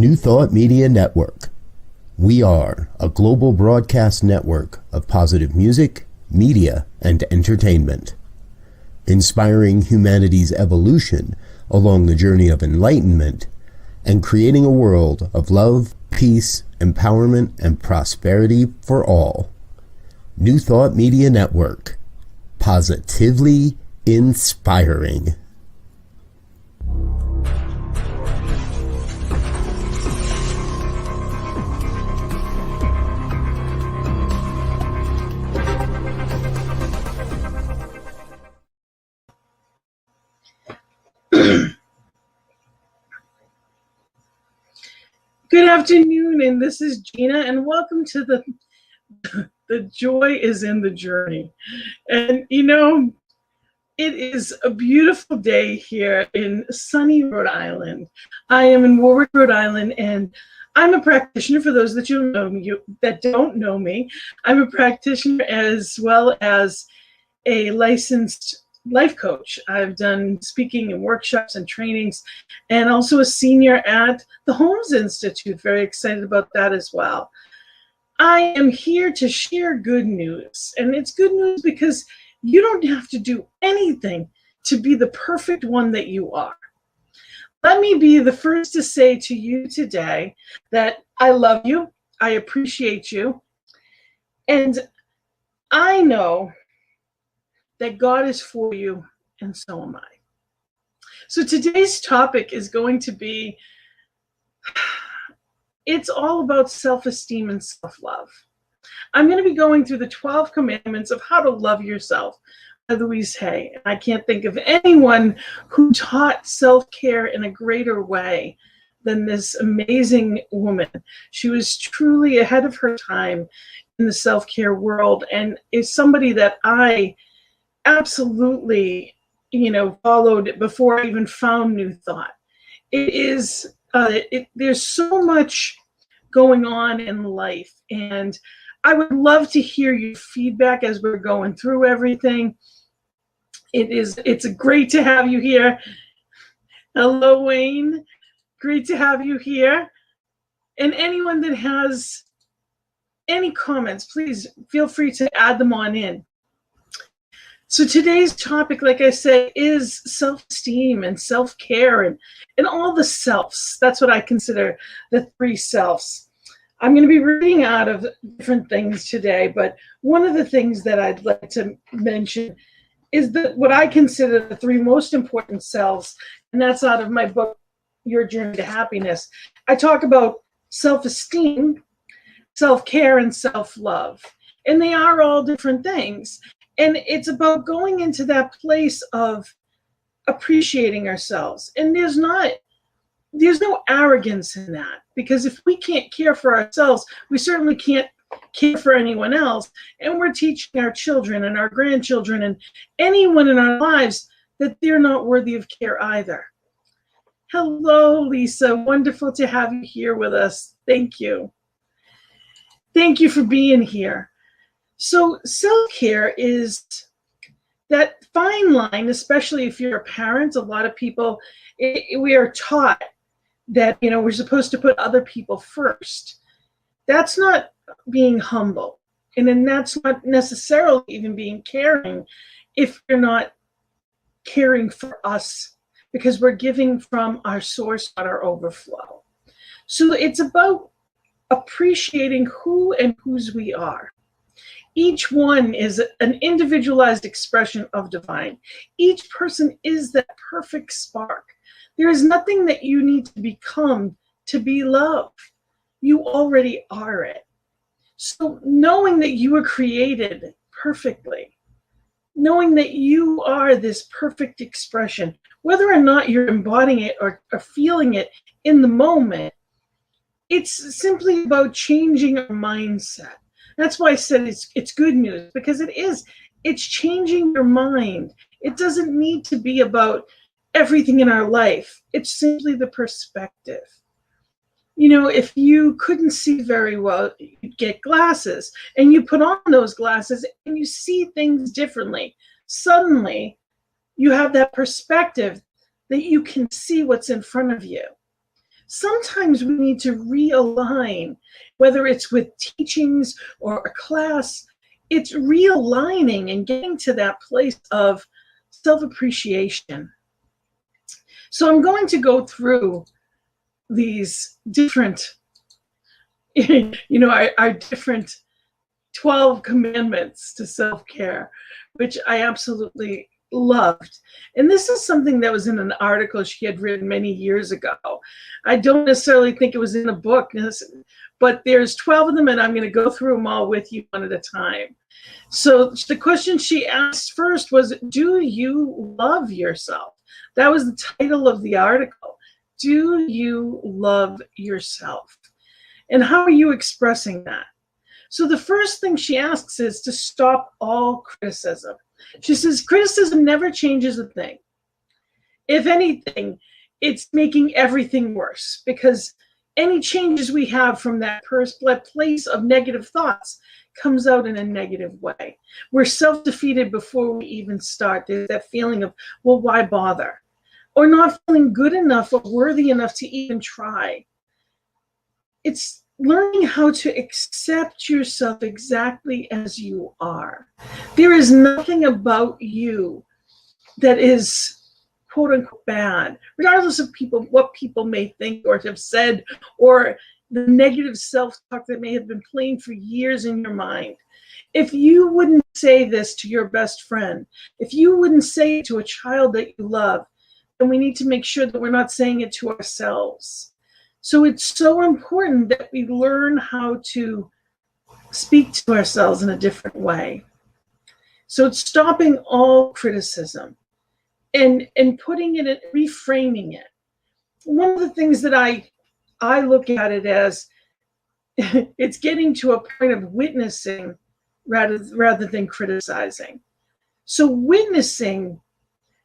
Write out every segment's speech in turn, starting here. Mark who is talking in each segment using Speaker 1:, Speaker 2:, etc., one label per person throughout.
Speaker 1: New Thought Media Network. We are a global broadcast network of positive music, media, and entertainment, inspiring humanity's evolution along the journey of enlightenment and creating a world of love, peace, empowerment, and prosperity for all. New Thought Media Network. Positively inspiring.
Speaker 2: Good afternoon, and this is Gina, and welcome to the Joy is in the Journey. And you know, it is a beautiful day here in sunny Rhode Island. I am in Warwick, Rhode Island, and I'm a practitioner. For those that don't know me, I'm a practitioner as well as a licensed life coach. I've done speaking and workshops and trainings, and also a senior at the Holmes Institute. Very excited about that as well. I am here to share good news, and it's good news because you don't have to do anything to be the perfect one that you are. Let me be the first to say to you today that I love you, I appreciate you, and I know that God is for you, and so am I. So today's topic is going to be, it's all about self-esteem and self-love. I'm going to be going through the 12 commandments of how to love yourself by Louise Hay. And I can't think of anyone who taught self-care in a greater way than this amazing woman. She was truly ahead of her time in the self-care world, and is somebody that I absolutely, followed before I even found New Thought. It is, there's so much going on in life, and I would love to hear your feedback as we're going through everything. It's great to have you here. Hello, Wayne. Great to have you here. And anyone that has any comments, please feel free to add them on in. So today's topic, like I said, is self-esteem and self-care and all the selves. That's what I consider the three selves. I'm going to be reading out of different things today, but one of the things that I'd like to mention is what I consider the three most important selves, and that's out of my book, Your Journey to Happiness. I talk about self-esteem, self-care, and self-love, and they are all different things. And it's about going into that place of appreciating ourselves. And there's no arrogance in that, because if we can't care for ourselves, we certainly can't care for anyone else. And we're teaching our children and our grandchildren and anyone in our lives that they're not worthy of care either. Hello, Lisa. Wonderful to have you here with us. Thank you. Thank you for being here. So self-care is that fine line, especially if you're a parent. A lot of people, we are taught that, we're supposed to put other people first. That's not being humble. And then that's not necessarily even being caring if you're not caring for us, because we're giving from our source, not our overflow. So it's about appreciating who and whose we are. Each one is an individualized expression of divine. Each person is that perfect spark. There is nothing that you need to become to be loved. You already are it. So knowing that you were created perfectly, knowing that you are this perfect expression, whether or not you're embodying it or feeling it in the moment, it's simply about changing our mindset. That's why I said it's good news, because it's changing your mind. It doesn't need to be about everything in our life. It's simply the perspective. If you couldn't see very well, you'd get glasses, and you put on those glasses and you see things differently. Suddenly, you have that perspective that you can see what's in front of you. Sometimes we need to realign, whether it's with teachings or a class. It's realigning and getting to that place of self-appreciation. So I'm going to go through these different, our different 12 commandments to self-care, which I absolutely loved. And this is something that was in an article she had written many years ago. I don't necessarily think it was in a book, but there's 12 of them, and I'm going to go through them all with you one at a time. So the question she asked first was, do you love yourself? That was the title of the article. Do you love yourself? And how are you expressing that? So the first thing she asks is to stop all criticism. She says, criticism never changes a thing. If anything, it's making everything worse, because any changes we have from that place of negative thoughts comes out in a negative way. We're self-defeated before we even start. There's that feeling of, well, why bother? Or not feeling good enough or worthy enough to even try. It's learning how to accept yourself exactly as you are. There is nothing about you that is quote unquote bad, regardless of what people may think or have said, or the negative self-talk that may have been playing for years in your mind. If you wouldn't say this to your best friend, if you wouldn't say it to a child that you love, then we need to make sure that we're not saying it to ourselves. So it's so important that we learn how to speak to ourselves in a different way. So it's stopping all criticism and putting it in, reframing it. One of the things that I look at it as, it's getting to a point of witnessing rather than criticizing. So witnessing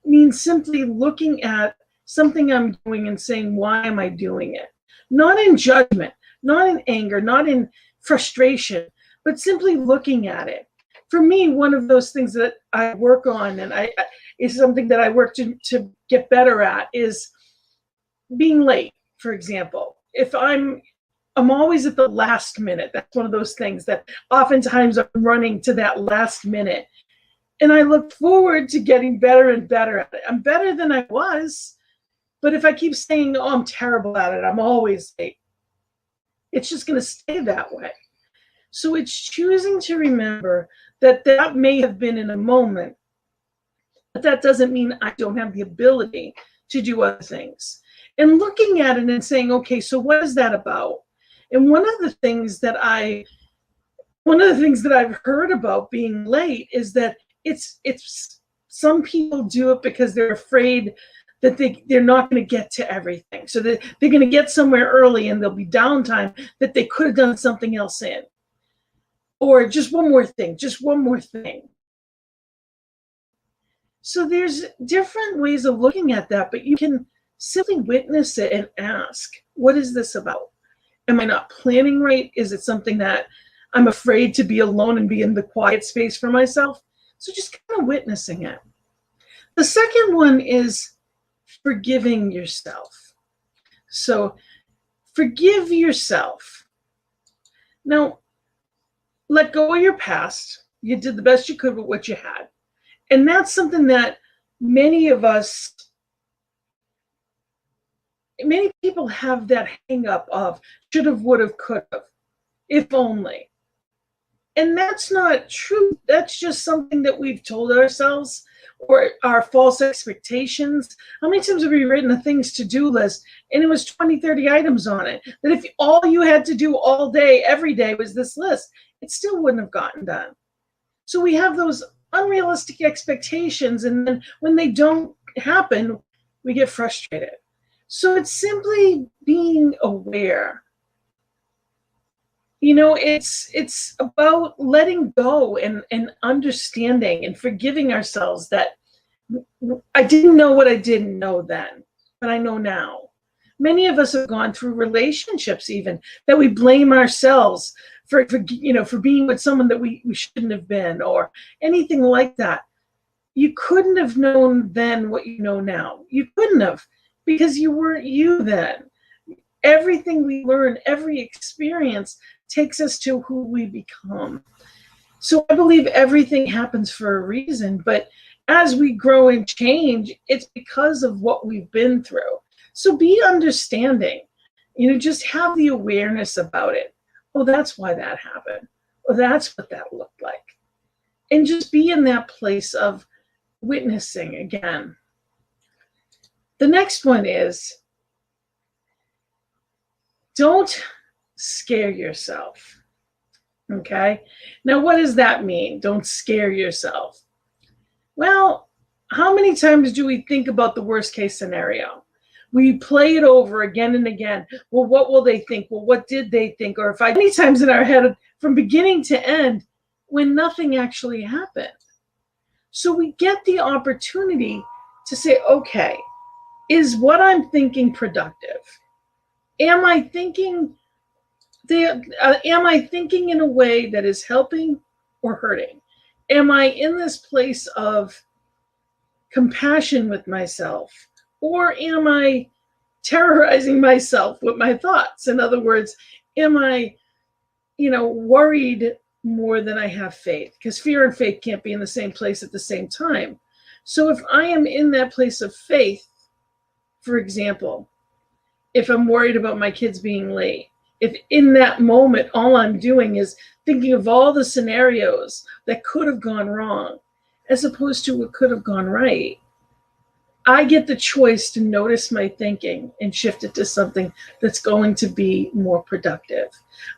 Speaker 2: means simply looking at something I'm doing and saying, why am I doing it? Not in judgment, not in anger, not in frustration, but simply looking at it. For me, one of those things that I work on, and is something that I work to get better at, is being late, for example. If I'm always at the last minute. That's one of those things that oftentimes I'm running to that last minute. And I look forward to getting better and better at it. I'm better than I was. But if I keep saying, oh, I'm terrible at it, I'm always late, it's just going to stay that way. So it's choosing to remember that that may have been in a moment, but that doesn't mean I don't have the ability to do other things. And looking at it and saying, okay, so what is that about? And one of the things that I've heard about being late is that it's some people do it because they're afraid that they're not going to get to everything. So that they're going to get somewhere early and there'll be downtime that they could have done something else in. Or just one more thing. So there's different ways of looking at that, but you can simply witness it and ask, what is this about? Am I not planning right? Is it something that I'm afraid to be alone and be in the quiet space for myself? So just kind of witnessing it. The second one is forgiving yourself. So forgive yourself. Now, let go of your past. You did the best you could with what you had. And that's something that many people have that hang up of should have, would have, could have, if only. And that's not true. That's just something that we've told ourselves, or our false expectations. How many times have we written a things to do list and it was 20, 30 items on it, that if all you had to do all day, every day was this list, it still wouldn't have gotten done. So we have those unrealistic expectations, and then when they don't happen, we get frustrated. So it's simply being aware. You know, it's about letting go and understanding and forgiving ourselves that I didn't know what I didn't know then, but I know now. Many of us have gone through relationships even that we blame ourselves for being with someone that we shouldn't have been, or anything like that. You couldn't have known then what you know now. You couldn't have, because you weren't you then. Everything we learn, every experience takes us to who we become. So I believe everything happens for a reason, but as we grow and change, it's because of what we've been through. So be understanding, just have the awareness about it. Oh, that's why that happened. Oh, that's what that looked like. And just be in that place of witnessing again. The next one is, don't scare yourself. Okay? Now, what does that mean? Don't scare yourself. Well, how many times do we think about the worst case scenario? We play it over again and again. Well, what will they think? Well, what did they think? Or many times in our head from beginning to end when nothing actually happened. So we get the opportunity to say, okay, is what I'm thinking productive? Am I thinking in a way that is helping or hurting? Am I in this place of compassion with myself? Or am I terrorizing myself with my thoughts? In other words, am I, worried more than I have faith? Because fear and faith can't be in the same place at the same time. So if I am in that place of faith, for example, if I'm worried about my kids being late, if in that moment all I'm doing is thinking of all the scenarios that could have gone wrong, as opposed to what could have gone right, I get the choice to notice my thinking and shift it to something that's going to be more productive.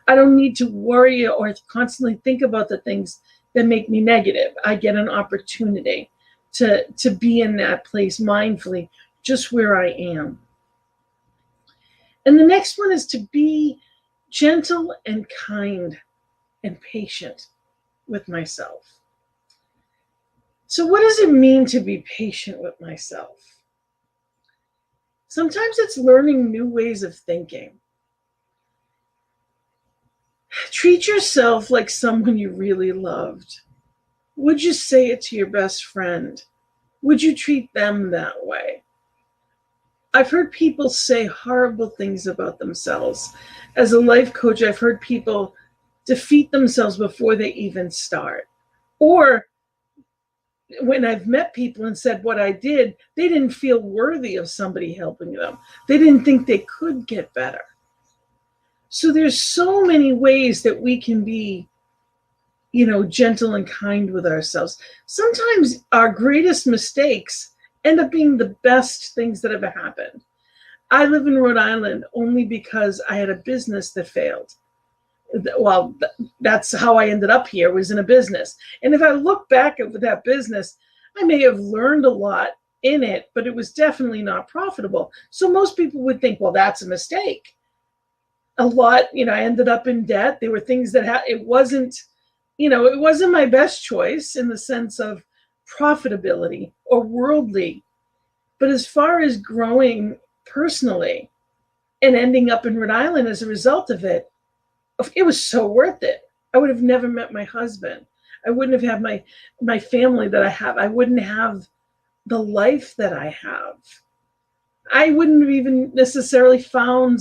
Speaker 2: I don't need to worry or constantly think about the things that make me negative. I get an opportunity to be in that place mindfully, just where I am. And the next one is to be gentle and kind and patient with myself. So what does it mean to be patient with myself? Sometimes it's learning new ways of thinking. Treat yourself like someone you really loved. Would you say it to your best friend? Would you treat them that way? I've heard people say horrible things about themselves. As a life coach, I've heard people defeat themselves before they even start. Or when I've met people and said what I did, they didn't feel worthy of somebody helping them. They didn't think they could get better. So there's so many ways that we can be, gentle and kind with ourselves. Sometimes our greatest mistakes end up being the best things that ever happened. I live in Rhode Island only because I had a business that failed. Well, that's how I ended up here, was in a business. And if I look back at that business, I may have learned a lot in it, but it was definitely not profitable. So most people would think, well, that's a mistake. A lot, I ended up in debt. There were things that it wasn't my best choice in the sense of profitability or worldly. But as far as growing personally and ending up in Rhode Island as a result of it, it was so worth it. I would have never met my husband. I wouldn't have had my family that I have. I wouldn't have the life that I have. I wouldn't have even necessarily found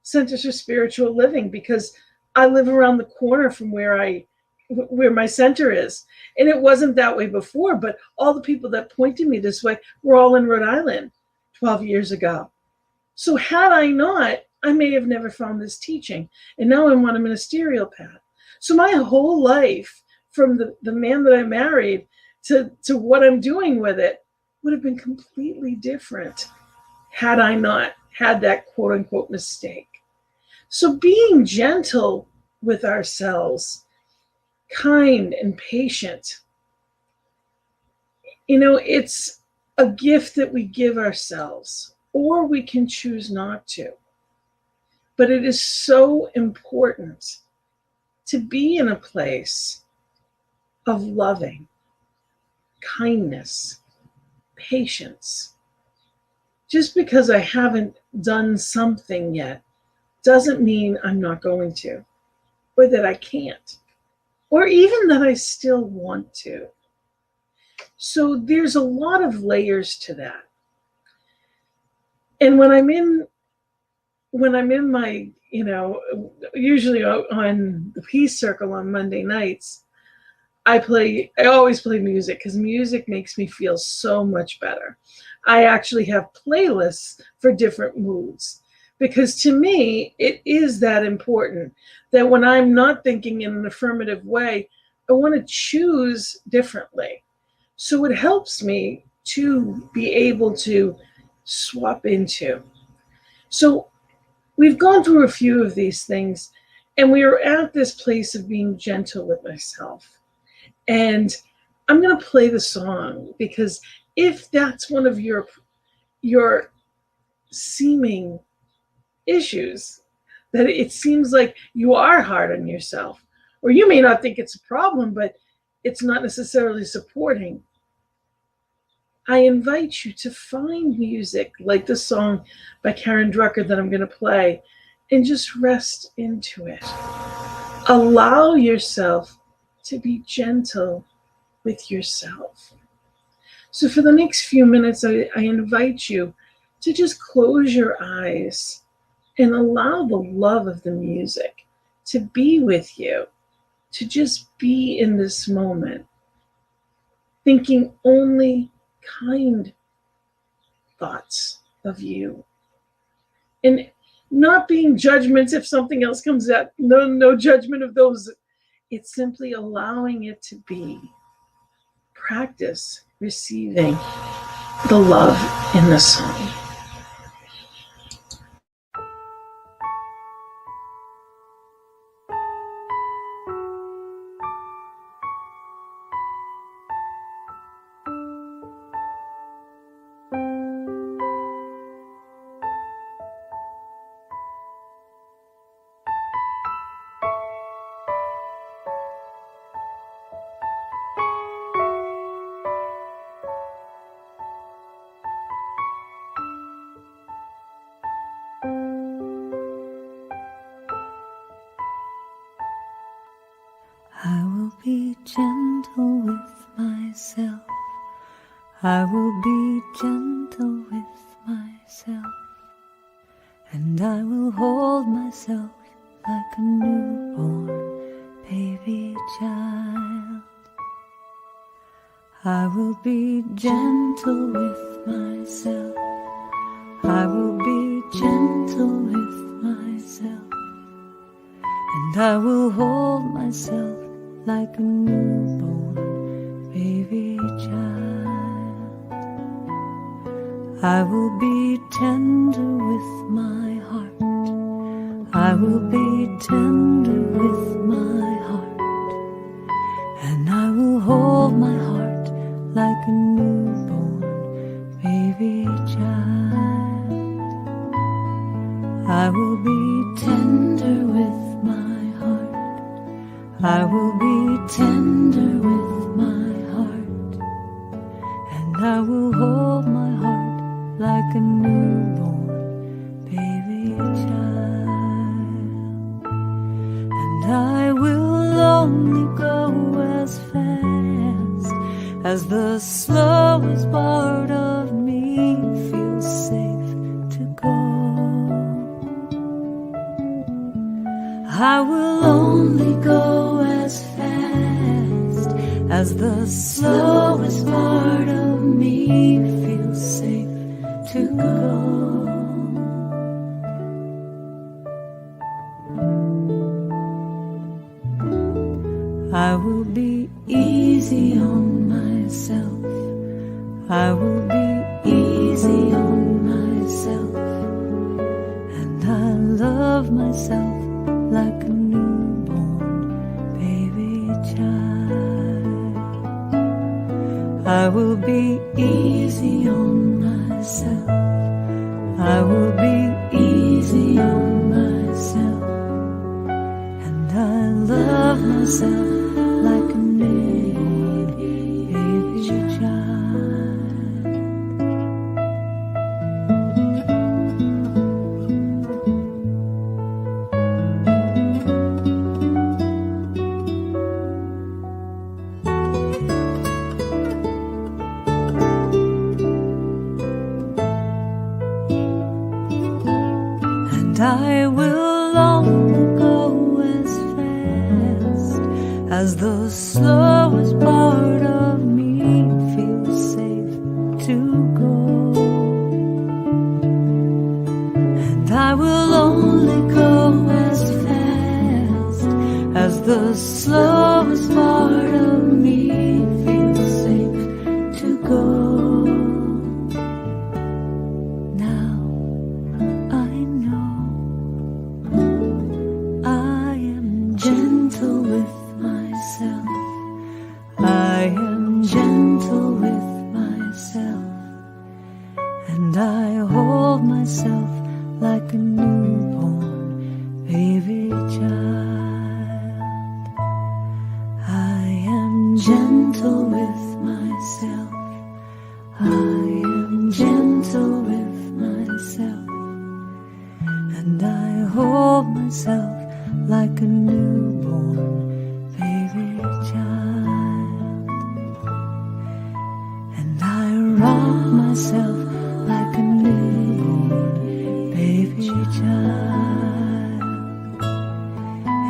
Speaker 2: Centers for Spiritual Living because I live around the corner from where my center is. And it wasn't that way before, but all the people that pointed me this way were all in Rhode Island 12 years ago. So had I not, I may have never found this teaching. And now I'm on a ministerial path. So my whole life, from the man that I married to what I'm doing with it, would have been completely different had I not had that quote unquote mistake. So being gentle with ourselves, kind and patient, it's a gift that we give ourselves, or we can choose not to. But it is so important to be in a place of loving, kindness, patience. Just because I haven't done something yet doesn't mean I'm not going to, or that I can't, or even that I still want to. So there's a lot of layers to that. And when I'm in when I'm in my, usually on the Peace Circle on Monday nights, I always play music because music makes me feel so much better. I actually have playlists for different moods because to me, it is that important that when I'm not thinking in an affirmative way, I want to choose differently. So it helps me to be able to swap into. So we've gone through a few of these things, and we are at this place of being gentle with myself. And I'm going to play the song because if that's one of your seeming issues, that it seems like you are hard on yourself, or you may not think it's a problem, but it's not necessarily supporting, I invite you to find music like the song by Karen Drucker that I'm going to play and just rest into it. Allow yourself to be gentle with yourself. So for the next few minutes, I invite you to just close your eyes and allow the love of the music to be with you, to just be in this moment, thinking only kind thoughts of you, and not being judgments if something else comes out. No judgment of those. It's simply allowing it to be. Practice receiving the love in the song.
Speaker 3: I will be gentle with myself. I will be gentle with myself. And I will hold myself like a newborn baby child. I will be gentle with myself. I will be gentle with myself. And I will hold myself like a newborn baby child. I will be tender with my heart. I will be tender with my heart. And I will hold my heart like a newborn baby child. I will be tender with my heart. I will be tender with my heart, and I will hold my heart like a newborn baby child. And I will only go as fast as the slowest part of me feels safe to go. I will only go as fast as the slowest part of me feels safe to go. I will be easy on myself. I will be easy on myself. And I love myself like a newborn baby child. I will be easy on myself. I will be easy on myself. And I love myself like a newborn baby child. and I will only go as fast as the slowest part of me feels safe to go. And I will only go as fast as the slowest part of me feels safe to go. Like a newborn baby child, I am gentle with myself. I am gentle with myself, and I hold myself like a newborn baby child, and I rock myself like a newborn baby child,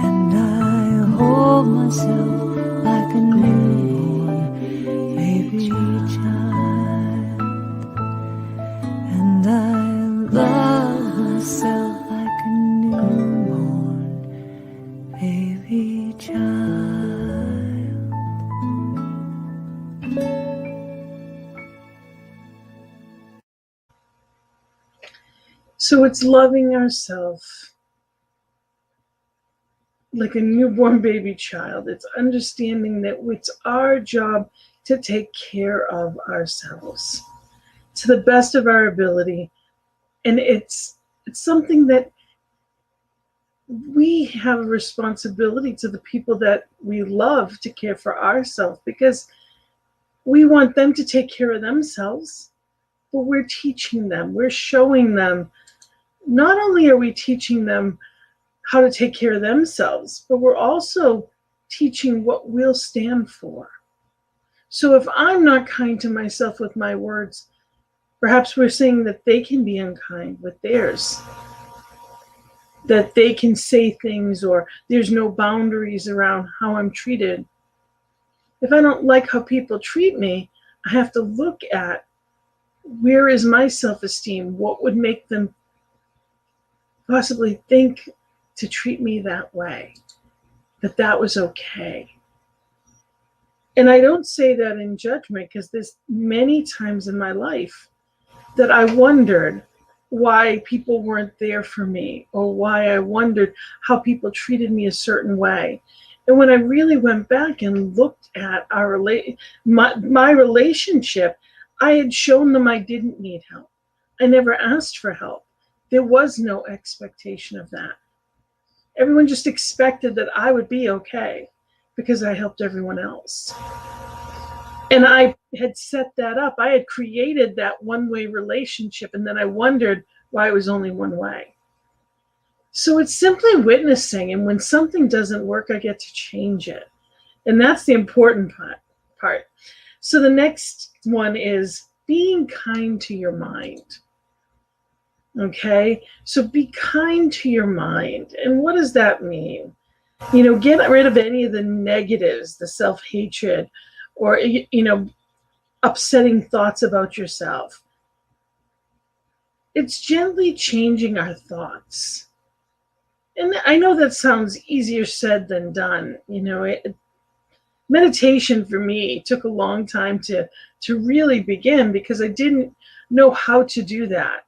Speaker 3: and I hold myself like a newborn baby child, and I love myself like a newborn baby child.
Speaker 2: So it's loving ourselves like a newborn baby child. It's understanding that it's our job to take care of ourselves to the best of our ability. And it's something that we have a responsibility to the people that we love to care for ourselves, because we want them to take care of themselves, but we're teaching them, we're showing them. Not only are we teaching them how to take care of themselves, but we're also teaching what we'll stand for. So if I'm not kind to myself with my words, perhaps we're saying that they can be unkind with theirs, that they can say things, or there's no boundaries around how I'm treated. If I don't like how people treat me, I have to look at, where is my self-esteem? What would make them possibly think to treat me that way, that was okay? And I don't say that in judgment, because there's many times in my life that I wondered why people weren't there for me, or why I wondered how people treated me a certain way. And when I really went back and looked at my relationship, I had shown them I didn't need help. I never asked for help. There was no expectation of that. Everyone just expected that I would be okay because I helped everyone else. And I had set that up. I had created that one-way relationship, and then I wondered why it was only one way. So it's simply witnessing, and when something doesn't work, I get to change it. And that's the important part. So the next one is being kind to your mind. Okay, so be kind to your mind. And what does that mean? Get rid of any of the negatives, the self-hatred, or, upsetting thoughts about yourself. It's gently changing our thoughts. And I know that sounds easier said than done. Meditation for me took a long time to really begin, because I didn't know how to do that.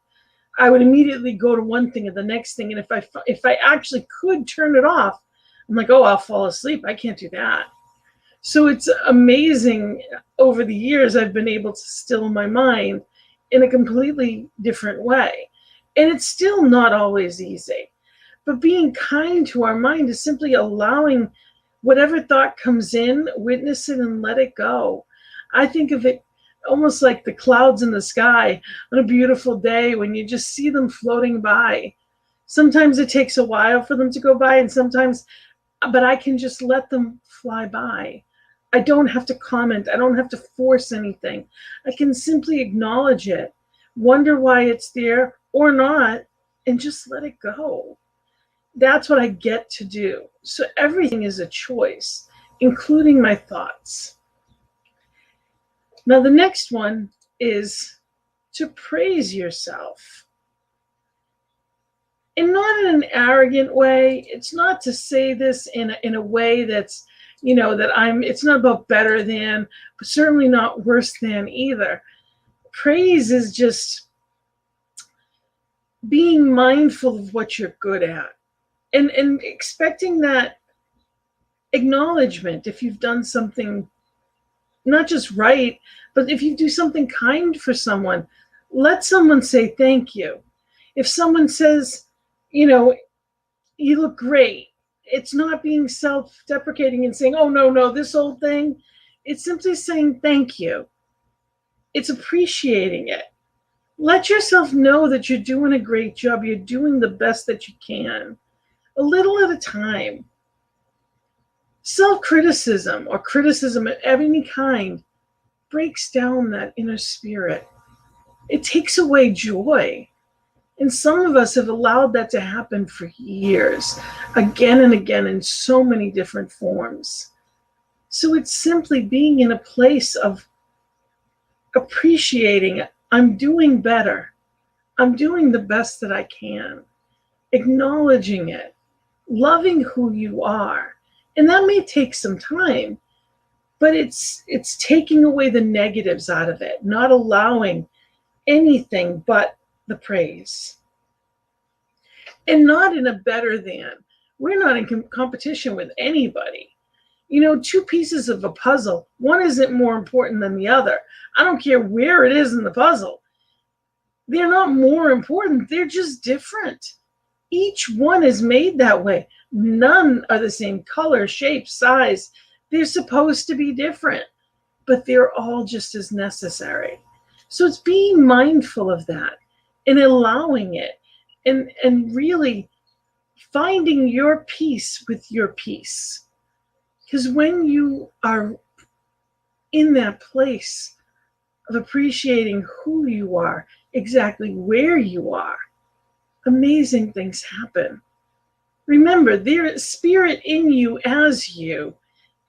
Speaker 2: I would immediately go to one thing and the next thing, and if I actually could turn it off, I'm like, oh, I'll fall asleep. I can't do that. So it's amazing. Over the years, I've been able to still my mind in a completely different way. And it's still not always easy. But being kind to our mind is simply allowing whatever thought comes in, witness it, and let it go. I think of it almost like the clouds in the sky on a beautiful day when you just see them floating by. Sometimes it takes a while for them to go by, but I can just let them fly by. I don't have to comment. I don't have to force anything. I can simply acknowledge it, wonder why it's there or not, and just let it go. That's what I get to do. So everything is a choice, including my thoughts. Now, the next one is to praise yourself. And not in an arrogant way. It's not to say this in a way that's, it's not about better than, but certainly not worse than either. Praise is just being mindful of what you're good at and expecting that acknowledgement if you've done something not just right, but if you do something kind for someone, let someone say thank you. If someone says, you look great, it's not being self-deprecating and saying, oh, no, this old thing. It's simply saying thank you. It's appreciating it. Let yourself know that you're doing a great job. You're doing the best that you can, a little at a time. Self-criticism or criticism of any kind breaks down that inner spirit. It takes away joy. And some of us have allowed that to happen for years, again and again, in so many different forms. So it's simply being in a place of appreciating, I'm doing better. I'm doing the best that I can. Acknowledging it, loving who you are. And that may take some time, but it's taking away the negatives out of it, not allowing anything but the praise. And not in a better than. We're not in competition with anybody. Two pieces of a puzzle, one isn't more important than the other. I don't care where it is in the puzzle. They're not more important, they're just different. Each one is made that way. None are the same color, shape, size. They're supposed to be different, but they're all just as necessary. So it's being mindful of that and allowing it and really finding your peace with your peace. Because when you are in that place of appreciating who you are, exactly where you are, amazing things happen. Remember, there is spirit in you as you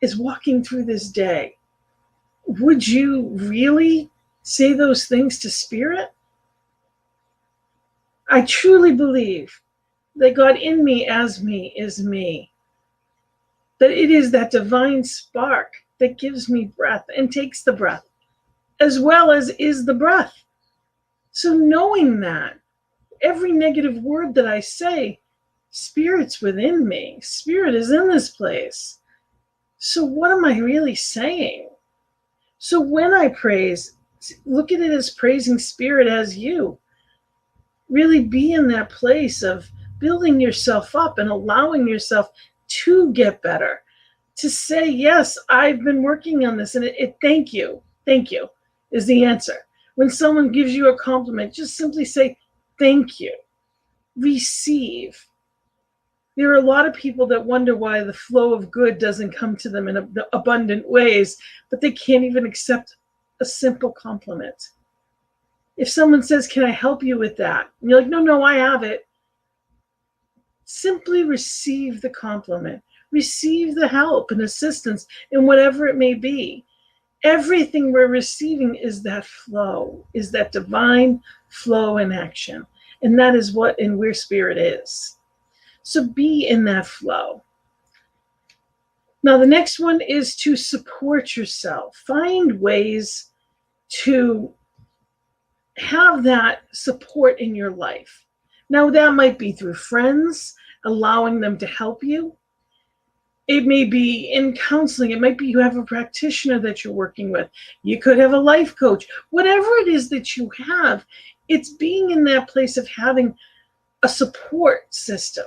Speaker 2: is walking through this day. Would you really say those things to spirit? I truly believe that God in me as me is me. That it is that divine spark that gives me breath and takes the breath, as well as is the breath. So knowing that, every negative word that I say, spirit's within me. Spirit is in this place. So what am I really saying? So when I praise, look at it as praising spirit as you. Really be in that place of building yourself up and allowing yourself to get better. To say, yes, I've been working on this, and thank you is the answer. When someone gives you a compliment, just simply say, thank you. Receive. There are a lot of people that wonder why the flow of good doesn't come to them in abundant ways, but they can't even accept a simple compliment. If someone says, can I help you with that? And you're like, no, I have it. Simply receive the compliment. Receive the help and assistance in whatever it may be. Everything we're receiving is that flow, is that divine flow in action. And that is what and where spirit is. So be in that flow. Now, the next one is to support yourself. Find ways to have that support in your life. Now, that might be through friends, allowing them to help you. It may be in counseling. It might be you have a practitioner that you're working with. You could have a life coach. Whatever it is that you have, it's being in that place of having a support system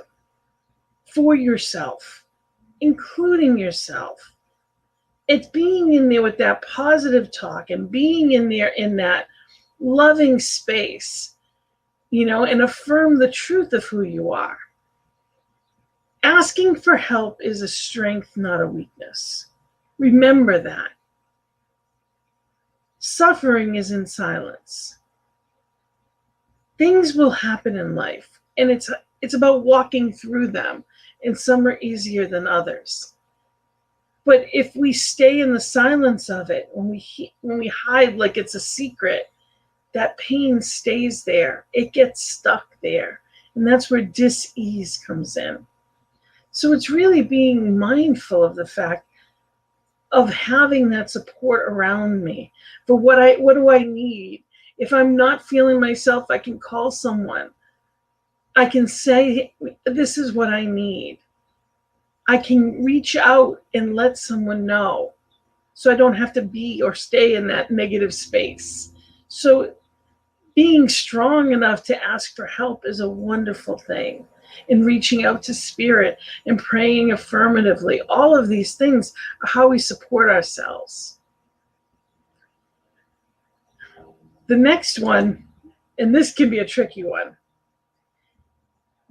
Speaker 2: for yourself, including yourself. It's being in there with that positive talk and being in there in that loving space, and affirm the truth of who you are. Asking for help is a strength, not a weakness. Remember that. Suffering is in silence. Things will happen in life. And it's about walking through them, and some are easier than others. But if we stay in the silence of it, when we hide like it's a secret, that pain stays there. It gets stuck there. And that's where dis-ease comes in. So it's really being mindful of the fact of having that support around me for what do I need? If I'm not feeling myself, I can call someone. I can say, this is what I need. I can reach out and let someone know, so I don't have to be or stay in that negative space. So being strong enough to ask for help is a wonderful thing. And reaching out to spirit and praying affirmatively. All of these things are how we support ourselves. The next one, and this can be a tricky one,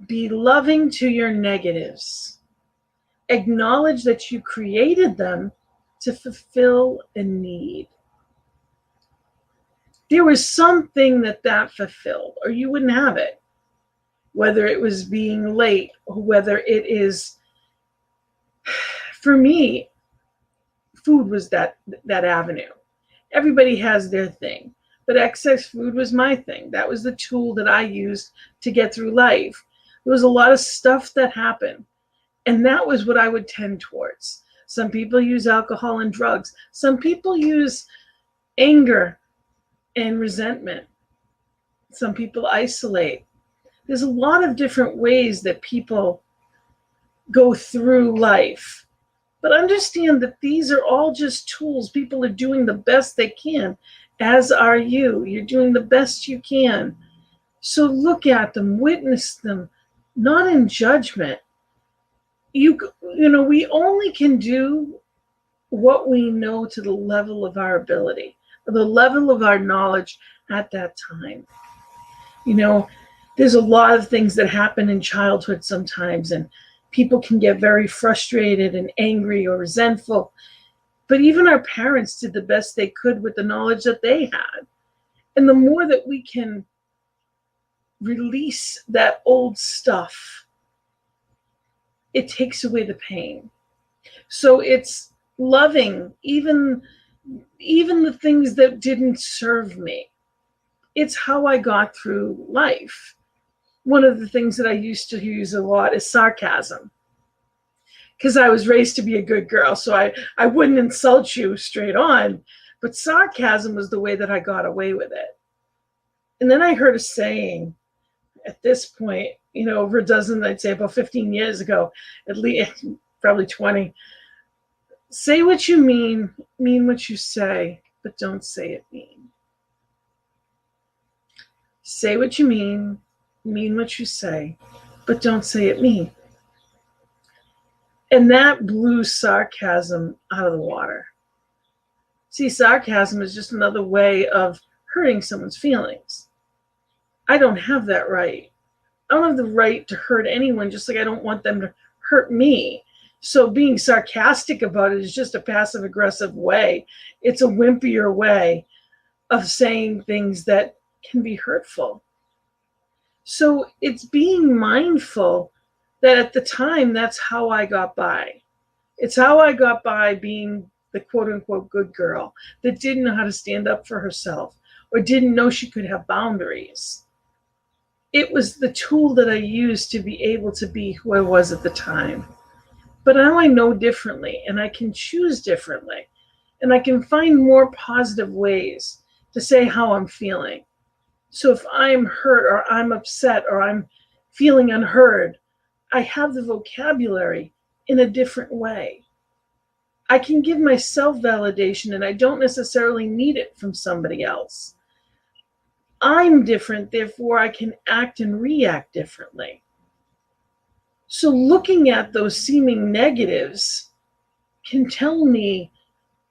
Speaker 2: be loving to your negatives. Acknowledge that you created them to fulfill a need. There was something that fulfilled, or you wouldn't have it. Whether it was being late, or whether it is, for me, food was that avenue. Everybody has their thing, but excess food was my thing. That was the tool that I used to get through life. There was a lot of stuff that happened, and that was what I would tend towards. Some people use alcohol and drugs. Some people use anger and resentment. Some people isolate. There's a lot of different ways that people go through life. But understand that these are all just tools. People are doing the best they can, as are you. You're doing the best you can. So look at them, witness them, not in judgment. You know, we only can do what we know to the level of our ability, the level of our knowledge at that time. You know, there's a lot of things that happen in childhood sometimes, and people can get very frustrated and angry or resentful. But even our parents did the best they could with the knowledge that they had. And the more that we can release that old stuff, it takes away the pain. So it's loving even the things that didn't serve me. It's how I got through life. One of the things that I used to use a lot is sarcasm, because I was raised to be a good girl, so I wouldn't insult you straight on, but sarcasm was the way that I got away with it. And then I heard a saying at this point, you know, over a dozen, I'd say about 15 years ago, at least, probably 20. Say what you mean what you say, but don't say it mean. Say what you mean what you say, but don't say it mean. And that blew sarcasm out of the water. See, sarcasm is just another way of hurting someone's feelings. I don't have that right. I don't have the right to hurt anyone, just like I don't want them to hurt me. So being sarcastic about it is just a passive-aggressive way. It's a wimpier way of saying things that can be hurtful. So it's being mindful that at the time, that's how I got by. It's how I got by being the quote-unquote good girl that didn't know how to stand up for herself or didn't know she could have boundaries. It was the tool that I used to be able to be who I was at the time. But now I know differently, and I can choose differently, and I can find more positive ways to say how I'm feeling. So if I'm hurt or I'm upset or I'm feeling unheard, I have the vocabulary in a different way. I can give myself validation, and I don't necessarily need it from somebody else. I'm different, therefore I can act and react differently. So looking at those seeming negatives can tell me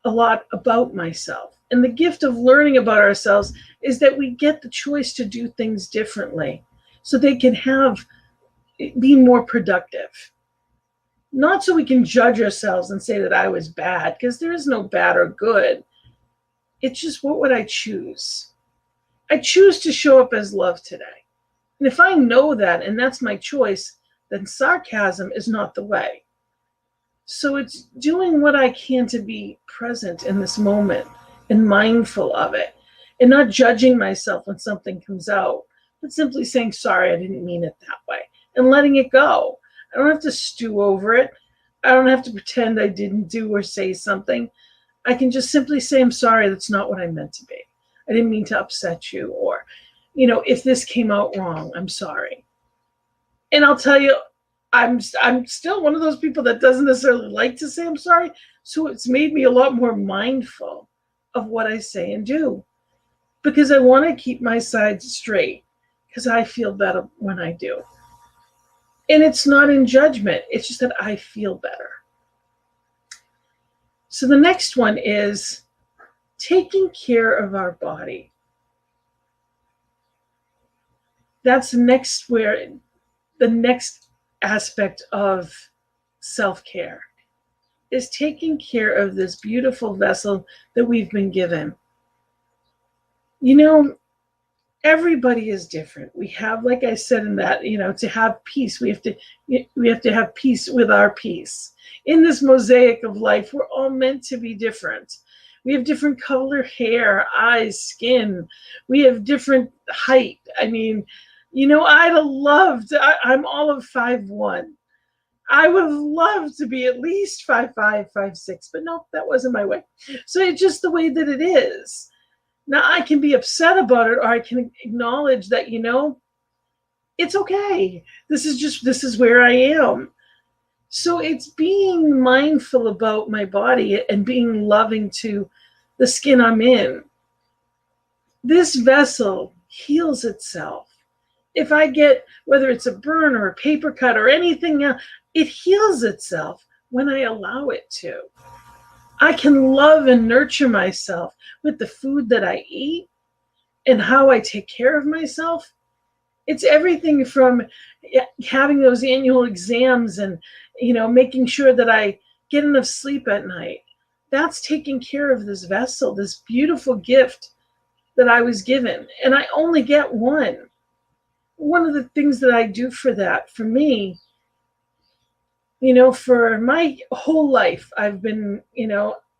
Speaker 2: a lot about myself. And the gift of learning about ourselves is that we get the choice to do things differently so they can be more productive. Not so we can judge ourselves and say that I was bad, because there is no bad or good. It's just, what would I choose? I choose to show up as love today. And if I know that, and that's my choice, then sarcasm is not the way. So it's doing what I can to be present in this moment and mindful of it, and not judging myself when something comes out, but simply saying, sorry, I didn't mean it that way, and letting it go. I don't have to stew over it. I don't have to pretend I didn't do or say something. I can just simply say, I'm sorry, that's not what I meant to be. I didn't mean to upset you. Or, if this came out wrong, I'm sorry. And I'll tell you, I'm still one of those people that doesn't necessarily like to say I'm sorry. So it's made me a lot more mindful of what I say and do, because I want to keep my sides straight, because I feel better when I do. And it's not in judgment. It's just that I feel better. So the next one is taking care of our body. That's the next aspect of self-care is taking care of this beautiful vessel that we've been given. Everybody is different. We have, like I said in that, to have peace, we have to have peace with our peace. In this mosaic of life, we're all meant to be different. We have different color hair, eyes, skin. We have different height. I'd have loved, I'm all of 5'1". I would have loved to be at least 5'5", 5'6", but no, that wasn't my way. So it's just the way that it is. Now I can be upset about it, or I can acknowledge that, it's okay. This is where I am. So it's being mindful about my body and being loving to the skin I'm in. This vessel heals itself. If I get, whether it's a burn or a paper cut or anything else, it heals itself when I allow it to. I can love and nurture myself with the food that I eat and how I take care of myself. It's everything from having those annual exams and, making sure that I get enough sleep at night. That's taking care of this vessel, this beautiful gift that I was given. And I only get one. One of the things that I do for that, for me, for my whole life, I've been,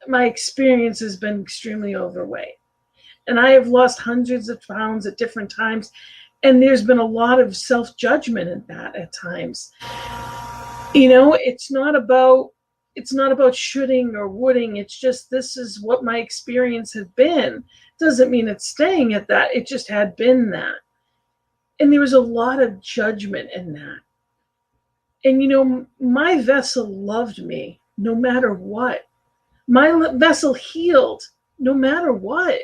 Speaker 2: my experience has been extremely overweight. And I have lost hundreds of pounds at different times. And there's been a lot of self-judgment in that at times. It's not about shoulding or woulding. It's just, this is what my experience had been. Doesn't mean it's staying at that. It just had been that. And there was a lot of judgment in that. And, my vessel loved me no matter what. My vessel healed no matter what.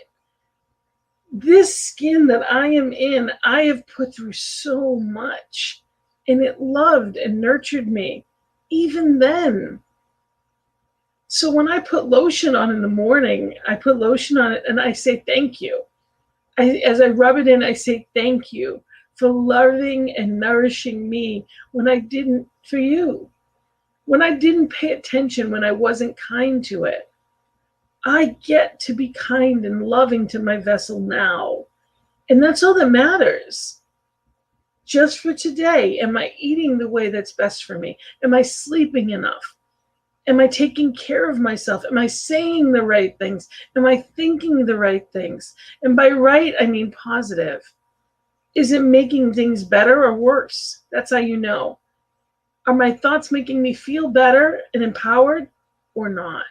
Speaker 2: This skin that I am in, I have put through so much, and it loved and nurtured me even then. So when I put lotion on in the morning, I put lotion on it and I say thank you. As I rub it in, I say thank you for loving and nourishing me when I didn't, for you. When I didn't pay attention, when I wasn't kind to it. I get to be kind and loving to my vessel now. And that's all that matters. Just for today, am I eating the way that's best for me? Am I sleeping enough? Am I taking care of myself? Am I saying the right things? Am I thinking the right things? And by right, I mean positive. Is it making things better or worse? That's how you know. Are my thoughts making me feel better and empowered or not?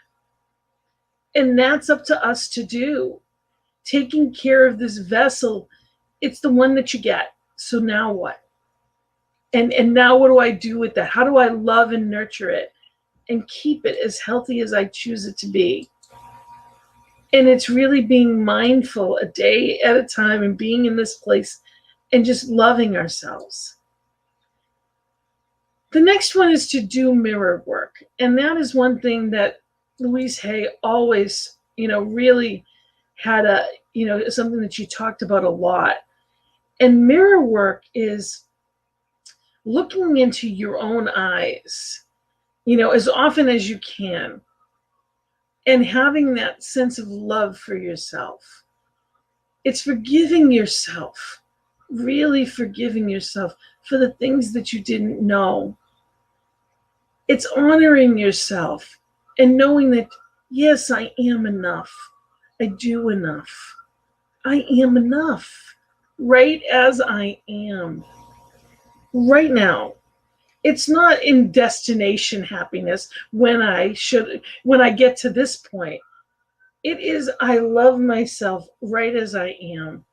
Speaker 2: And that's up to us to do. Taking care of this vessel, it's the one that you get. So now what? And now what do I do with that? How do I love and nurture it and keep it as healthy as I choose it to be? And it's really being mindful a day at a time and being in this place and just loving ourselves. The next one is to do mirror work. And that is one thing that Louise Hay always, really had something that she talked about a lot. And mirror work is looking into your own eyes, as often as you can, and having that sense of love for yourself. It's forgiving yourself really forgiving yourself for the things that you didn't know. It's honoring yourself and knowing that, yes, I am enough. I do enough. I am enough, right as I am, right now. It's not in destination happiness when I get to this point. It is, I love myself right as I am.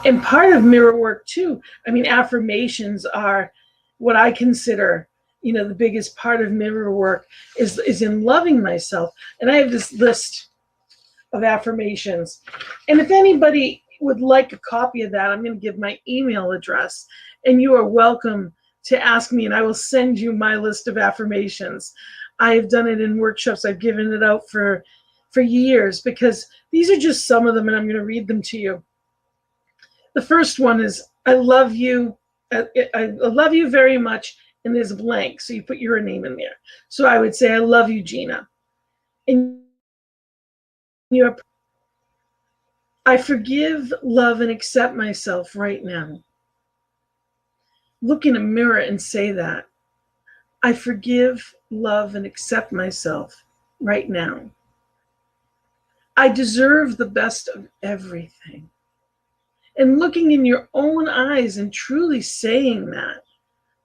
Speaker 2: And part of mirror work too, I mean, affirmations are what I consider, the biggest part of mirror work is in loving myself. And I have this list of affirmations. And if anybody would like a copy of that, I'm going to give my email address, and you are welcome to ask me, and I will send you my list of affirmations. I have done it in workshops. I've given it out for years, because these are just some of them, and I'm going to read them to you. The first one is, I love you. I love you very much, and there's a blank, so you put your name in there. So I would say, I love you, Gina. And I forgive, love, and accept myself right now. Look in a mirror and say that. I forgive, love, and accept myself right now. I deserve the best of everything. And looking in your own eyes and truly saying that,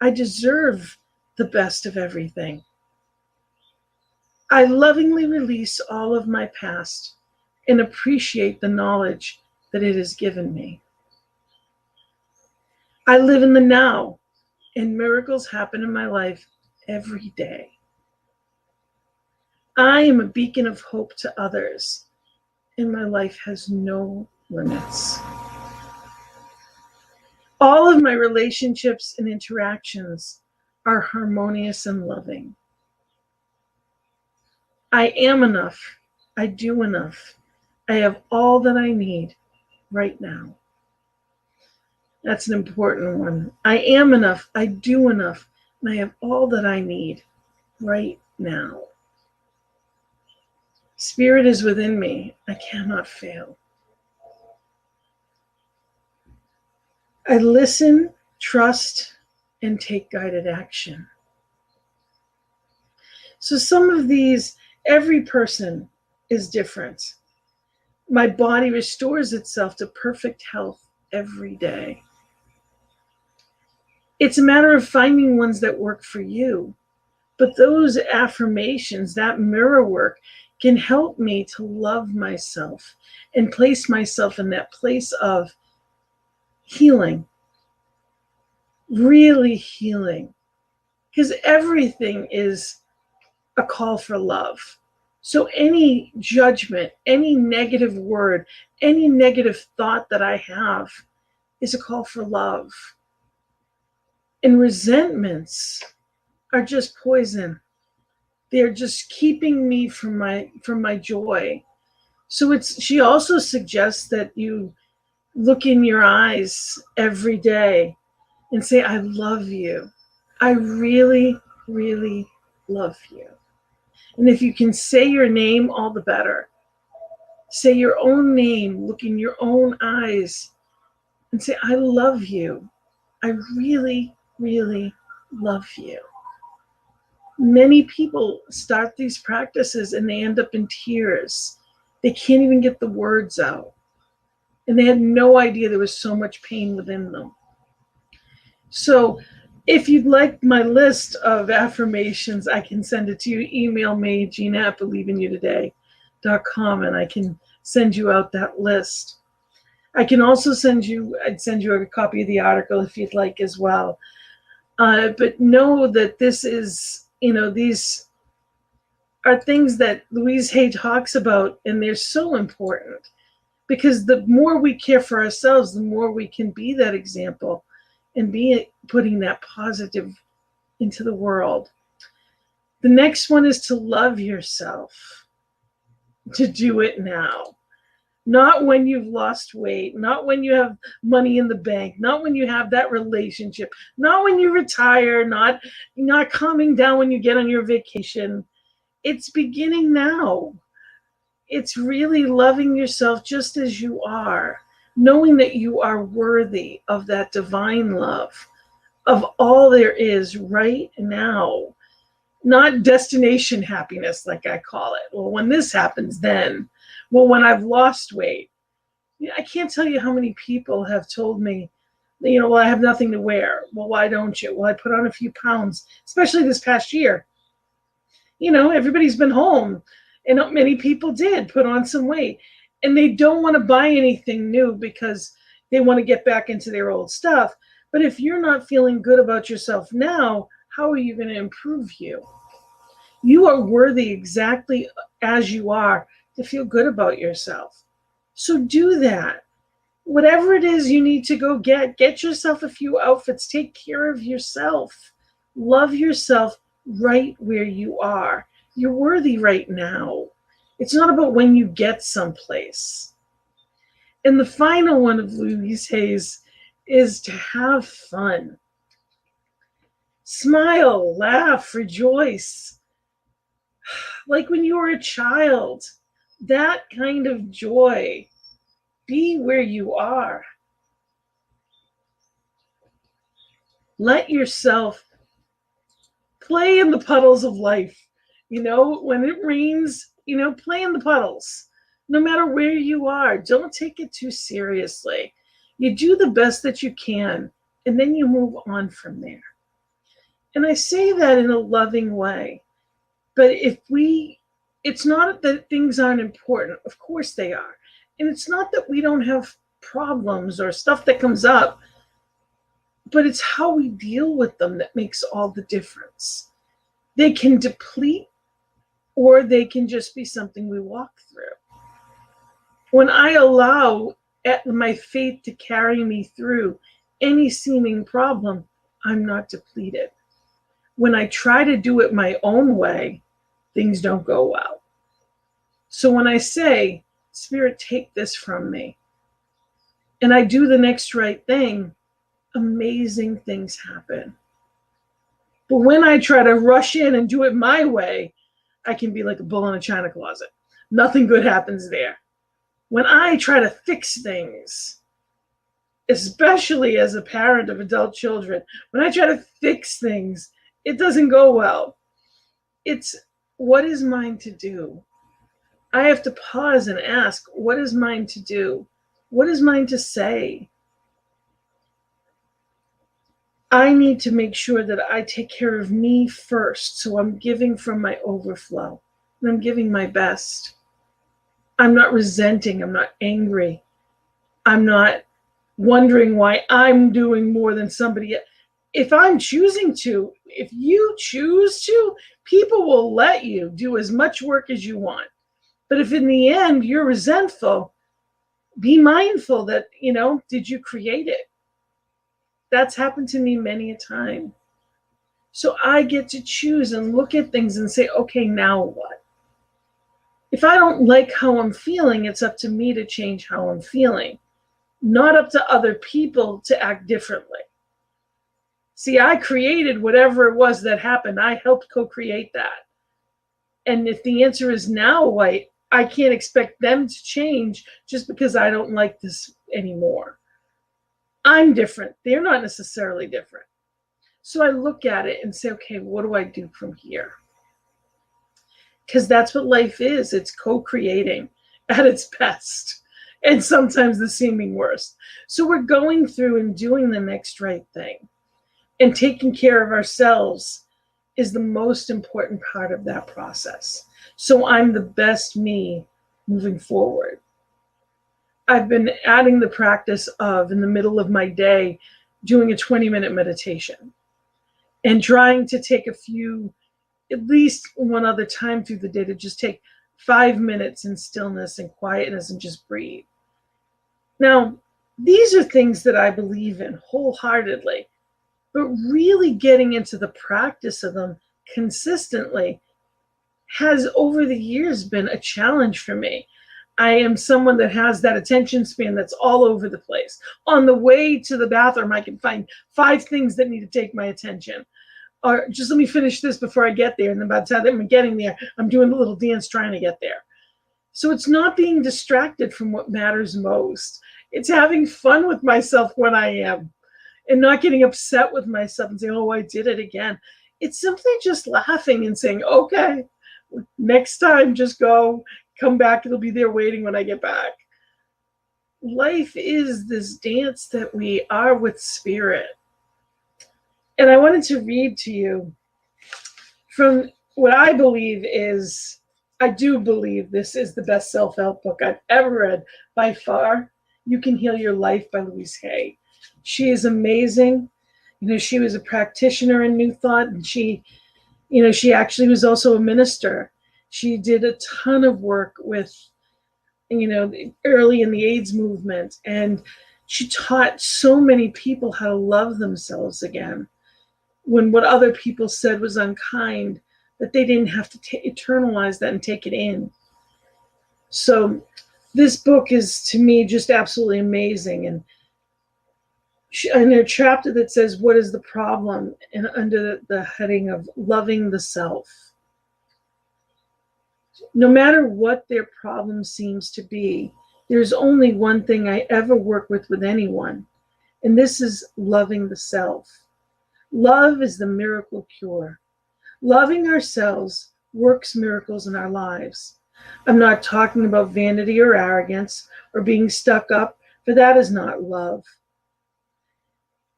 Speaker 2: I deserve the best of everything. I lovingly release all of my past and appreciate the knowledge that it has given me. I live in the now, and miracles happen in my life every day. I am a beacon of hope to others, and my life has no limits. All of my relationships and interactions are harmonious and loving. I am enough. I do enough. I have all that I need right now. That's an important one. I am enough. I do enough. And I have all that I need right now. Spirit is within me. I cannot fail. I listen, trust, and take guided action. So some of these, every person is different. My body restores itself to perfect health every day. It's a matter of finding ones that work for you. But those affirmations, that mirror work, can help me to love myself and place myself in that place of healing, really healing. Because everything is a call for love. So any judgment, any negative word, any negative thought that I have is a call for love. And resentments are just poison. They're just keeping me from my joy. So she also suggests that you look in your eyes every day and say, I love you. I really, really love you. And if you can say your name, all the better. Say your own name, look in your own eyes and say, I love you. I really, really love you. Many people start these practices and they end up in tears. They can't even get the words out. And they had no idea there was so much pain within them. So if you'd like my list of affirmations, I can send it to you. Email me, gina@believeintoutoday.com, and I can send you out that list. I can also send you a copy of the article if you'd like as well. But know that this is, these are things that Louise Hay talks about, and they're so important, because the more we care for ourselves, the more we can be that example and be putting that positive into the world. The next one is to love yourself, to do it now. Not when you've lost weight, not when you have money in the bank, not when you have that relationship, not when you retire, not calming down when you get on your vacation. It's beginning now. It's really loving yourself just as you are, knowing that you are worthy of that divine love, of all there is right now, not destination happiness, like I call it. Well, when this happens, then, well, when I've lost weight, I can't tell you how many people have told me, well, I have nothing to wear. Well, why don't you? Well, I put on a few pounds, especially this past year. Everybody's been home, and many people did put on some weight, and they don't want to buy anything new because they want to get back into their old stuff. But if you're not feeling good about yourself now, how are you going to improve you? You are worthy exactly as you are to feel good about yourself. So do that. Whatever it is you need to go get yourself a few outfits. Take care of yourself. Love yourself right where you are. You're worthy right now. It's not about when you get someplace. And the final one of Louise Hay's is to have fun. Smile, laugh, rejoice. Like when you were a child, that kind of joy. Be where you are. Let yourself play in the puddles of life. When it rains, play in the puddles. No matter where you are, don't take it too seriously. You do the best that you can, and then you move on from there. And I say that in a loving way. But it's not that things aren't important. Of course they are. And it's not that we don't have problems or stuff that comes up, but it's how we deal with them that makes all the difference. They can deplete, or they can just be something we walk through. When I allow my faith to carry me through any seeming problem, I'm not depleted. When I try to do it my own way, things don't go well. So when I say, Spirit, take this from me, and I do the next right thing, amazing things happen. But when I try to rush in and do it my way, I can be like a bull in a china closet. Nothing good happens there. When I try to fix things, especially as a parent of adult children, when I try to fix things, it doesn't go well. It's what is mine to do? I have to pause and ask, what is mine to do? What is mine to say? I need to make sure that I take care of me first. So I'm giving from my overflow, and I'm giving my best. I'm not resenting. I'm not angry. I'm not wondering why I'm doing more than somebody else. If I'm choosing to, if you choose to, people will let you do as much work as you want. But if in the end you're resentful, be mindful that, did you create it? That's happened to me many a time. So I get to choose and look at things and say, okay, now what? If I don't like how I'm feeling, it's up to me to change how I'm feeling, not up to other people to act differently. See, I created whatever it was that happened. I helped co-create that. And if the answer is now white, I can't expect them to change just because I don't like this anymore. I'm different. They're not necessarily different. So I look at it and say, okay, what do I do from here? Because that's what life is. It's co-creating at its best, and sometimes the seeming worst. So we're going through and doing the next right thing. And taking care of ourselves is the most important part of that process. So I'm the best me moving forward. I've been adding the practice of, in the middle of my day, doing a 20-minute meditation and trying to take at least one other time through the day, to just take 5 minutes in stillness and quietness and just breathe. Now, these are things that I believe in wholeheartedly, but really getting into the practice of them consistently has over the years been a challenge for me. I am someone that has that attention span that's all over the place. On the way to the bathroom, I can find 5 things that need to take my attention. Or just let me finish this before I get there. And then by the time I'm getting there, I'm doing a little dance trying to get there. So it's not being distracted from what matters most. It's having fun with myself when I am, and not getting upset with myself and saying, oh, I did it again. It's simply just laughing and saying, okay, next time, just go, come back. It'll be there waiting when I get back. Life is this dance that we are with spirit. And I wanted to read to you from what I believe is, I do believe this is the best self-help book I've ever read by far. You Can Heal Your Life by Louise Hay. She is amazing. She was a practitioner in New Thought, and she actually was also a minister. She did a ton of work with, early in the AIDS movement, and she taught so many people how to love themselves again when what other people said was unkind, that they didn't have to internalize that and take it in. So this book is, to me, just absolutely amazing. And in a chapter that says, what is the problem? And under the heading of loving the self. No matter what their problem seems to be, there's only one thing I ever work with anyone, and this is loving the self. Love is the miracle cure. Loving ourselves works miracles in our lives. I'm not talking about vanity or arrogance or being stuck up, for that is not love.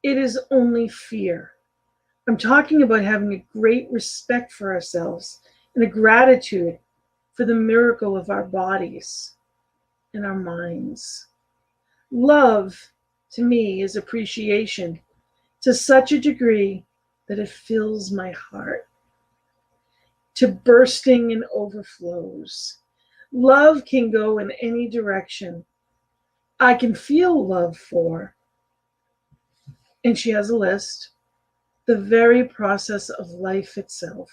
Speaker 2: It is only fear. I'm talking about having a great respect for ourselves and a gratitude for the miracle of our bodies and our minds. Love, to me, is appreciation to such a degree that it fills my heart to bursting and overflows. Love can go in any direction. I can feel love for, and she has a list, the very process of life itself,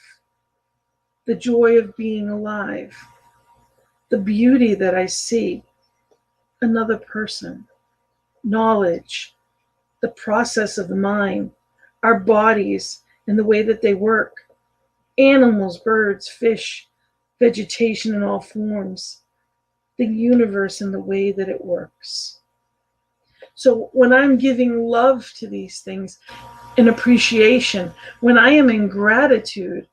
Speaker 2: the joy of being alive, the beauty that I see, another person, knowledge, the process of the mind, our bodies and the way that they work, animals, birds, fish, vegetation in all forms, the universe and the way that it works. So when I'm giving love to these things in appreciation, when I am in gratitude,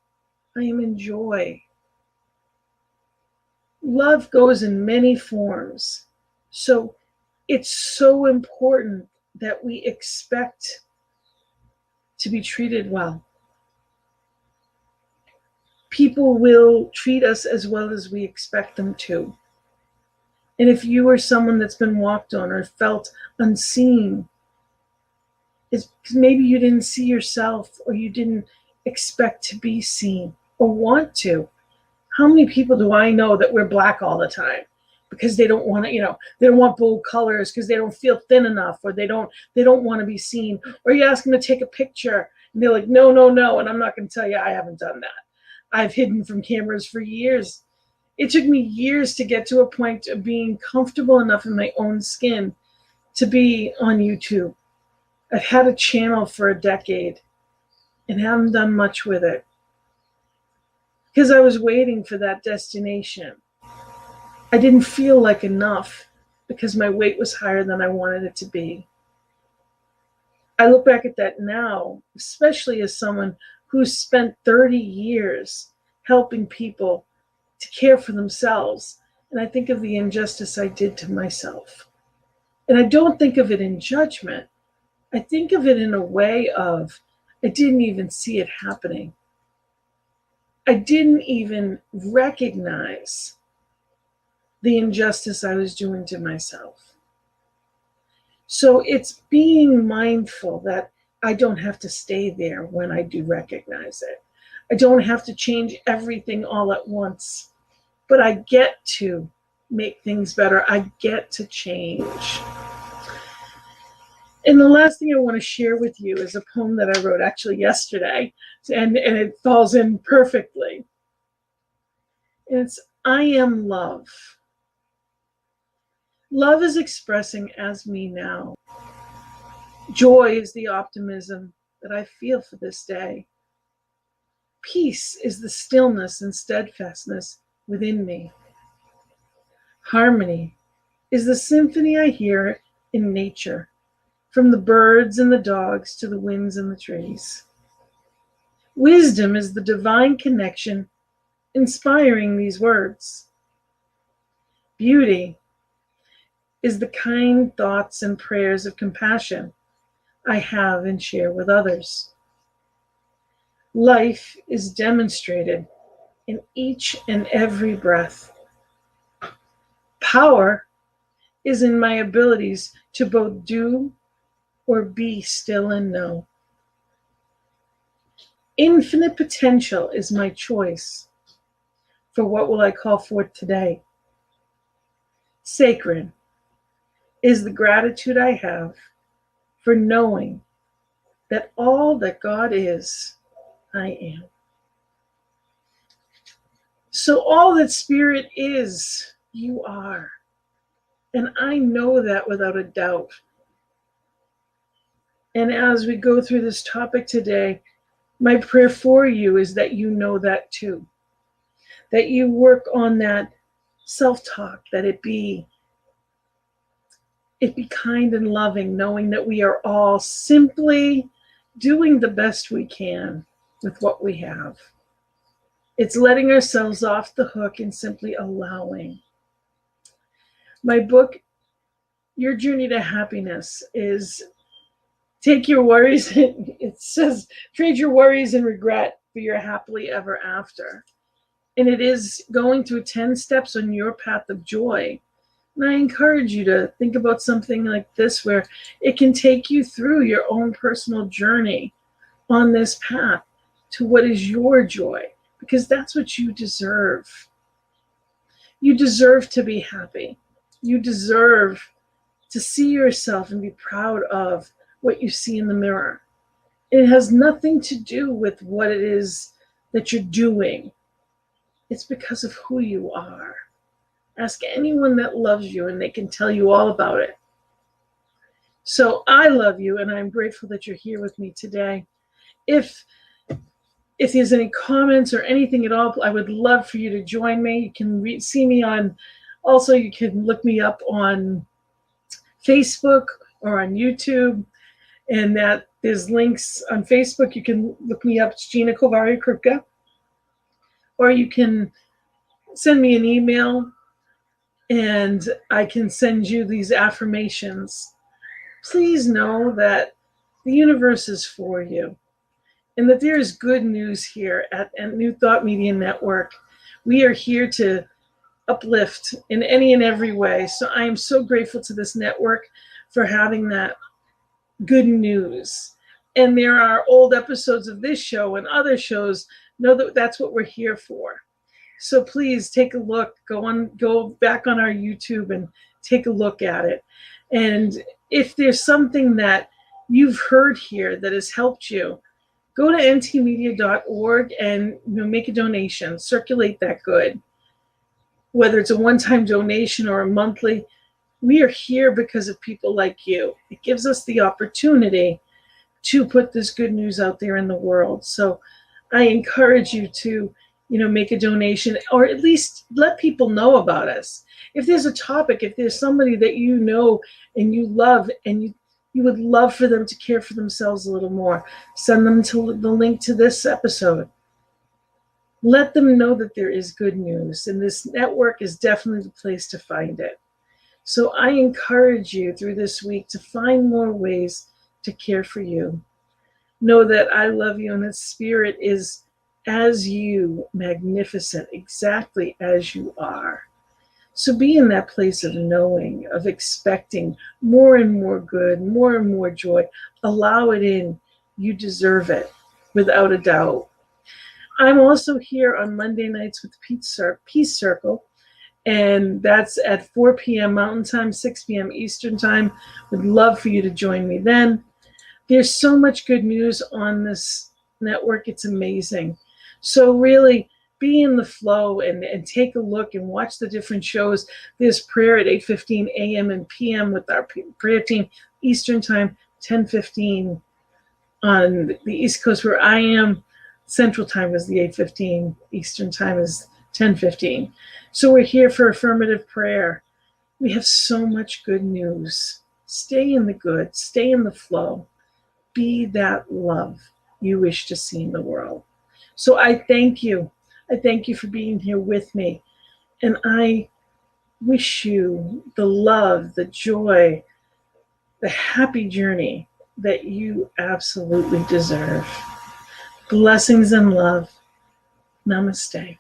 Speaker 2: I am in joy. Love goes in many forms. So it's so important that we expect to be treated well. People will treat us as well as we expect them to. And if you are someone that's been walked on or felt unseen, it's because maybe you didn't see yourself, or you didn't expect to be seen or want to. How many people do I know that wear black all the time because they don't want to, they don't want bold colors because they don't feel thin enough, or they don't want to be seen. Or you ask them to take a picture and they're like, no. And I'm not going to tell you, I haven't done that. I've hidden from cameras for years. It took me years to get to a point of being comfortable enough in my own skin to be on YouTube. I've had a channel for a decade and haven't done much with it because I was waiting for that destination. I didn't feel like enough because my weight was higher than I wanted it to be. I look back at that now, especially as someone who's spent 30 years helping people to care for themselves. And I think of the injustice I did to myself. And I don't think of it in judgment. I think of it in a way of, I didn't even see it happening. I didn't even recognize the injustice I was doing to myself. So it's being mindful that I don't have to stay there when I do recognize it. I don't have to change everything all at once, but I get to make things better. I get to change. And the last thing I want to share with you is a poem that I wrote actually yesterday, and it falls in perfectly. It's, I am love. Love is expressing as me now. Joy is the optimism that I feel for this day. Peace is the stillness and steadfastness within me. Harmony is the symphony I hear in nature, from the birds and the dogs to the winds and the trees. Wisdom is the divine connection inspiring these words. Beauty is the kind thoughts and prayers of compassion I have and share with others. Life is demonstrated in each and every breath. Power is in my abilities to both do or be still and know. Infinite potential is my choice for what will I call forth today. Sacred is the gratitude I have for knowing that all that God is, I am. So all that Spirit is, you are. And I know that without a doubt. And as we go through this topic today, my prayer for you is that you know that too. That you work on that self-talk, that it be kind and loving, knowing that we are all simply doing the best we can with what we have. It's letting ourselves off the hook and simply allowing. My book, Your Journey to Happiness, is take your worries, it says, trade your worries and regret for your happily ever after. And it is going through 10 steps on your path of joy. And I encourage you to think about something like this, where it can take you through your own personal journey on this path to what is your joy, because that's what you deserve. You deserve to be happy. You deserve to see yourself and be proud of what you see in the mirror. It has nothing to do with what it is that you're doing. It's because of who you are. Ask anyone that loves you and they can tell you all about it. So I love you, and I'm grateful that you're here with me today. If there's any comments or anything at all, I would love for you to join me. You can see me on, also you can look me up on Facebook or on YouTube, and that there's links on Facebook. You can look me up, it's Gina Colvario Krupka, or you can send me an email and I can send you these affirmations. Please know that the universe is for you, and that there is good news here at New Thought Media Network. We are here to uplift in any and every way. So I am so grateful to this network for having that good news. And there are old episodes of this show and other shows. Know that that's what we're here for. So please take a look, go back on our YouTube and take a look at it. And if there's something that you've heard here that has helped you, go to ntmedia.org and make a donation, circulate that good. Whether it's a one-time donation or a monthly, we are here because of people like you. It gives us the opportunity to put this good news out there in the world. So I encourage you to make a donation, or at least let people know about us. If there's a topic, if there's somebody that you know and you love and you would love for them to care for themselves a little more, send them to the link to this episode. Let them know that there is good news, and this network is definitely the place to find it. So I encourage you through this week to find more ways to care for you. Know that I love you, and that Spirit is as you, magnificent, exactly as you are. So be in that place of knowing, of expecting more and more good, more and more joy. Allow it in. You deserve it, without a doubt. I'm also here on Monday nights with Peace Circle, and that's at 4 p.m. Mountain Time, 6 p.m. Eastern Time. Would love for you to join me then. There's so much good news on this network. It's amazing. So really be in the flow and take a look and watch the different shows. There's prayer at 8:15 a.m. and p.m. with our prayer team, Eastern Time, 10:15 on the East Coast where I am. Central Time is the 8:15. Eastern Time is 10:15. So we're here for affirmative prayer. We have so much good news. Stay in the good. Stay in the flow. Be that love you wish to see in the world. So I thank you. I thank you for being here with me. And I wish you the love, the joy, the happy journey that you absolutely deserve. Blessings and love. Namaste.